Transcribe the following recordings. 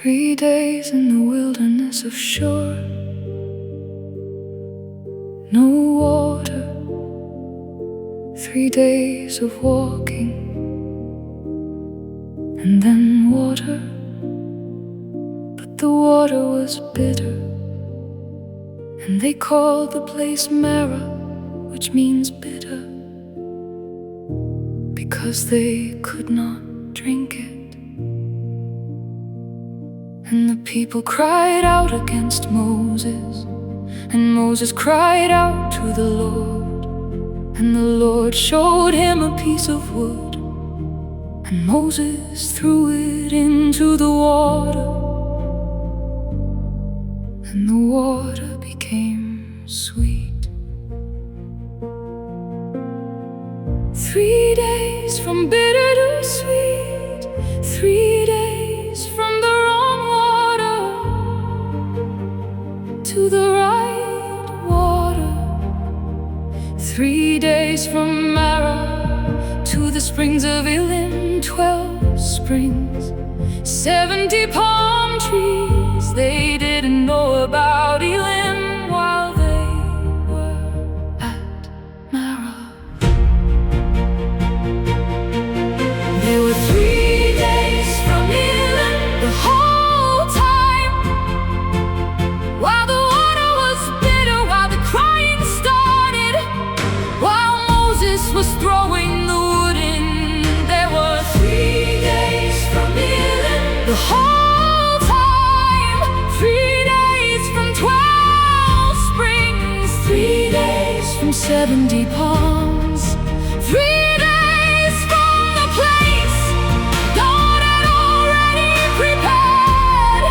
3 days in the wilderness of Shur, no water. 3 days of walking, and then water. But the water was bitter, and they called the place Marah, which means bitter, because they could not drink it. And the people cried out against Moses, and Moses cried out to the Lord. And the Lord showed him a piece of wood, and Moses threw it into the water, and the water became sweet. 3 days from bitter to sweet, 3 days from the wrong water to the right water. 3 days from Marah to the springs of Elim, 12 springs, 70 palm trees. They didn't know about Elim while they were at Marah. They were 3 days from Elim the whole time, while the water was bitter, while the crying started, while Moses was throwing the wood in. There were 3 days from Elim the whole time, 3 days from 12 springs, 3 days from 70 palms, 3 days from the place God had already prepared.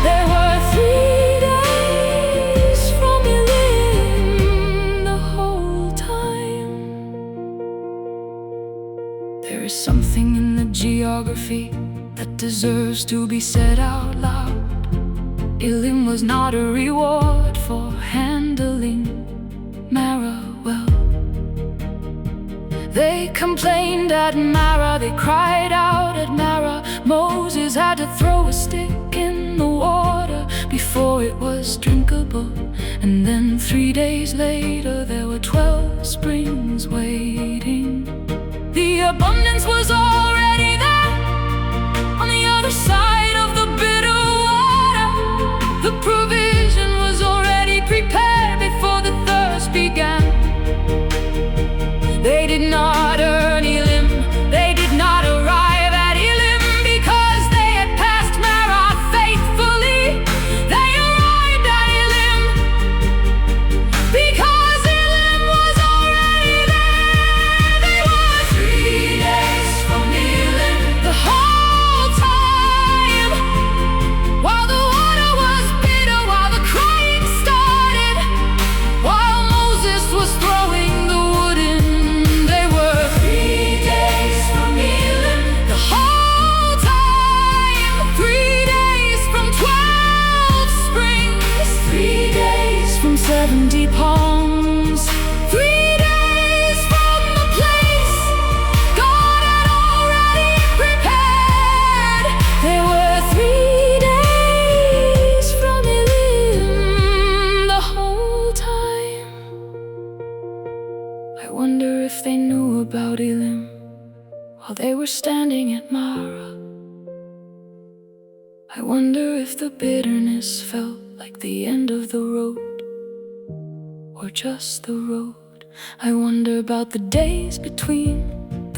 There were 3 days from Elim the whole time. There is something in the geography that deserves to be said out loud. Elim was not a reward for handling Marah well. They complained at Marah, they cried out at Marah. Moses had to throw a stick in the water before it was drinkable. And then 3 days later there were 12 springs waiting. The abundance was already there on the other side of the bitter water. The provision was already prepared before the thirst began. They did not earn Elim, they did not arrive at Elim because they had passed Marah faithfully. They arrived at Elim because Elim was already there. They were 3 days from Elim the whole time, while the water was bitter, while the crying started, while Moses was throwing the wood in. They were 3 days from Elim the whole time, 3 days from 12 springs, 3 days from 70 palms, 3 days from the place God had already prepared. There were 3 days from Elim the whole time. I wonder if they knew about Elim while they were standing at Marah. I wonder if the bitterness felt like the end of the road, or just the road. I wonder about the days between,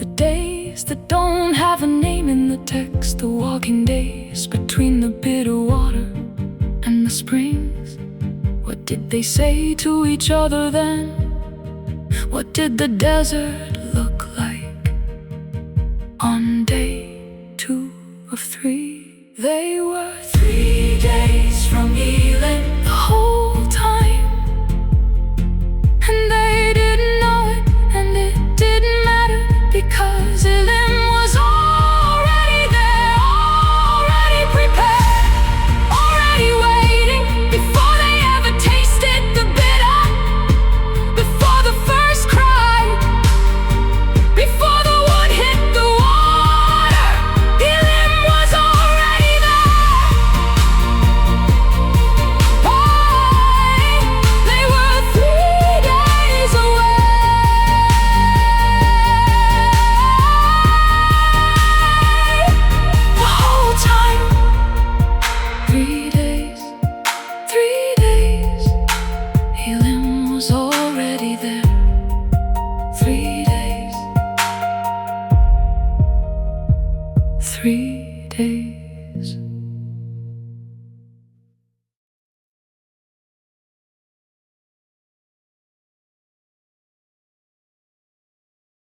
the days that don't have a name in the text, the walking days between the bitter water and the springs. What did they say to each other then? What did the desert look like on day 2 of 3? They were 3 days from Elim the whole time, and they didn't know it, and it didn't matter because Elim was already there, already prepared, already waiting. Before they ever tasted the bitter, before the first cry, 3 days.